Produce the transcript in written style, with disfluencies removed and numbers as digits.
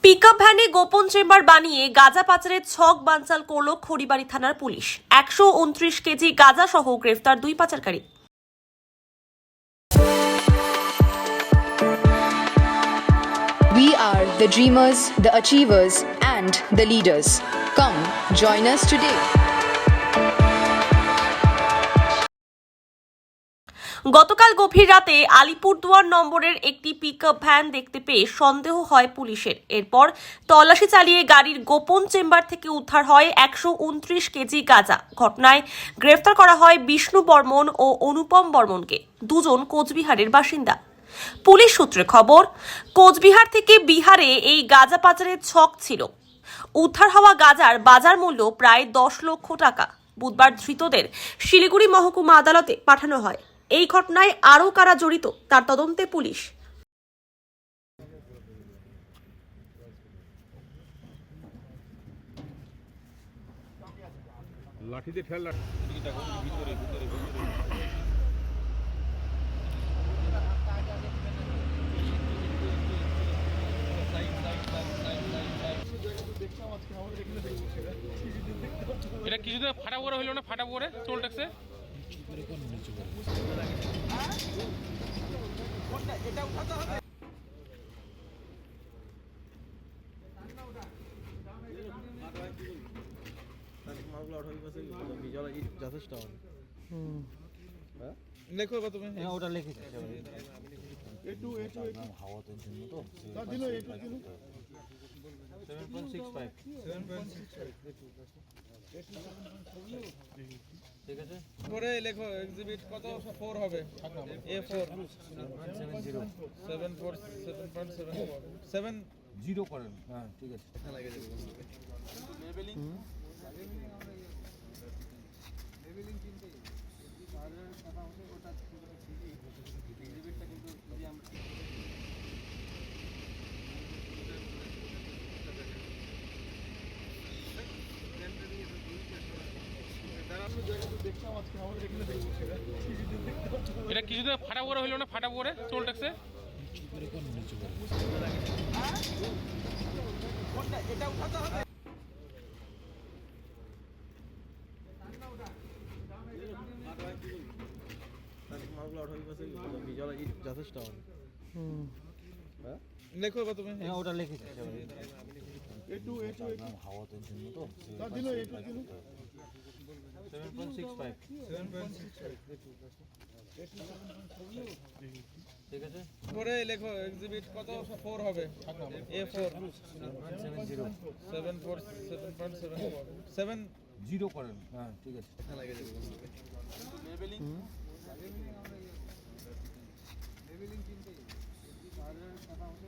Pickup ভ্যানে গোপন chamber বানিয়ে গাঁজা পাচারের ছক বানচাল করল খড়িবাড়ি থানার পুলিশ। 129 কেজি গাঁজা সহ গ্রেফতার 2 পাচারকারী। We are the dreamers, the achievers, and the leaders. Come, join us today. গতকাল গভীর রাতে আলিপুরদুয়ার নম্বরের একটি পিকআপ ভ্যান দেখতে পেয়ে সন্দেহ হয় পুলিশের। এরপর তল্লাশি চালিয়ে গাড়ির গোপন চেম্বার থেকে উদ্ধার হয় 129 কেজি গাঁজা। ঘটনায় গ্রেফতার করা হয় বিষ্ণু বর্মন ও অনুপম বর্মনকে, দুজন কোচবিহারের বাসিন্দা। পুলিশ সূত্রে খবর, কোচবিহার থেকে বিহারে এই গাঁজা পাচারের ছক ছিল। উদ্ধার হওয়া গাঁজার বাজার মূল্য প্রায় 10 লক্ষ টাকা। বুধবার ধৃতদের শিলিগুড়ি মহকুমা আদালতে পাঠানো হয়। এই ঘটনায় আরও কারা জড়িত তার তদন্তে পুলিশ। লাঠিতে ঠেল ভিতরে এটা কিছুদিন ফাটা পরে হইল না, ফাটা পরে চোল ট্যাক্সে যথেষ্ট লেখো বা তুমি ওটা লিখে হাওয়াতের জন্য তো 7.65 ঠিক আছে। পরে লেখো এক্সিবিট কত 4 হবে, A4 7 করেন। হ্যাঁ ঠিক আছে। লেবেলিং কিনতে বাজারের কথা হচ্ছে ওটা এক্সিবিটটা কিন্তু যদি আমরা এটা কিছুদিন ফাটা পরে হইল না, ফাটা পরে চোল ট্যাক্সে এটা উঠাতে হবে। যথেষ্ট লেখো বা তুমি ওটা লিখে হাওয়াতের জন্য তো 7.65 ঠিক আছে। পরে লেখো এক্সিবিট কত 4 হবে, A4 7 করেন। হ্যাঁ ঠিক আছে। লেবেলিং কিনতে বাজারের কথা হচ্ছে